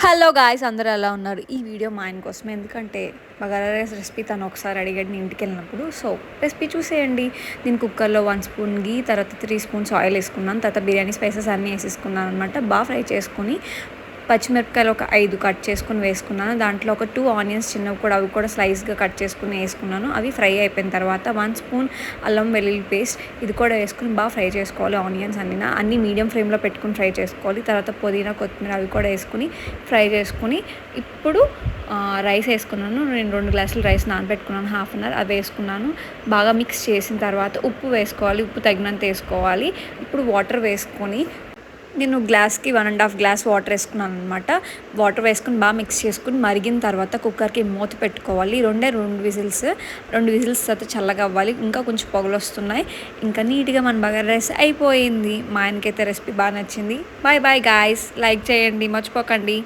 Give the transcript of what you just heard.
Hello guys, అందరూ ఎలా ఉన్నారు? ఈ వీడియో మా ఆయన కోసమే. ఎందుకంటే బగారా రైస్ రెసిపీ తను ఒకసారి అడిగాడు నేను ఇంటికి వెళ్ళినప్పుడు. సో రెసిపీ చూసేయండి. నేను కుక్కర్లో 1 స్పూన్ గీ, తర్వాత 3 స్పూన్స్ ఆయిల్ వేసుకున్నాను. తర్వాత బిర్యానీ స్పైసెస్ అన్నీ వేసేసుకున్నాను అనమాట. బాగా ఫ్రై చేసుకుని పచ్చిమిరపకాయలు ఒక 5 కట్ చేసుకుని వేసుకున్నాను. దాంట్లో ఒక 2 ఆనియన్స్ చిన్నవి కూడా, అవి కూడా స్లైస్గా కట్ చేసుకుని వేసుకున్నాను. అవి ఫ్రై అయిపోయిన తర్వాత 1 స్పూన్ అల్లం వెల్లుల్లి పేస్ట్ ఇది కూడా వేసుకుని బాగా ఫ్రై చేసుకోవాలి. ఆనియన్స్ అన్నీ మీడియం ఫ్లేమ్లో పెట్టుకుని ఫ్రై చేసుకోవాలి. తర్వాత పుదీనా, కొత్తిమీర అవి కూడా వేసుకుని ఫ్రై చేసుకుని ఇప్పుడు రైస్ వేసుకున్నాను. నేను 2 గ్లాసులు రైస్ నానబెట్టుకున్నాను, హాఫ్ అన్ అవర్. అవి వేసుకున్నాను. బాగా మిక్స్ చేసిన తర్వాత ఉప్పు వేసుకోవాలి. ఉప్పు తగినంత వేసుకోవాలి. ఇప్పుడు వాటర్ వేసుకొని నేను గ్లాస్కి 1.5 గ్లాస్ వాటర్ వేసుకున్నాను అనమాట. వాటర్ వేసుకుని బాగా మిక్స్ చేసుకుని మరిగిన తర్వాత కుక్కర్కి మూత పెట్టుకోవాలి. 2 విజిల్స్ తర్వాత చల్లగా అవ్వాలి. ఇంకా కొంచెం పొగలు వస్తున్నాయి. ఇంకా నీట్గా మన బగారా రైస్ అయిపోయింది. మా ఆయనకైతే రెసిపీ బాగా నచ్చింది. బాయ్ బాయ్ గాయ్స్, లైక్ చేయండి మర్చిపోకండి.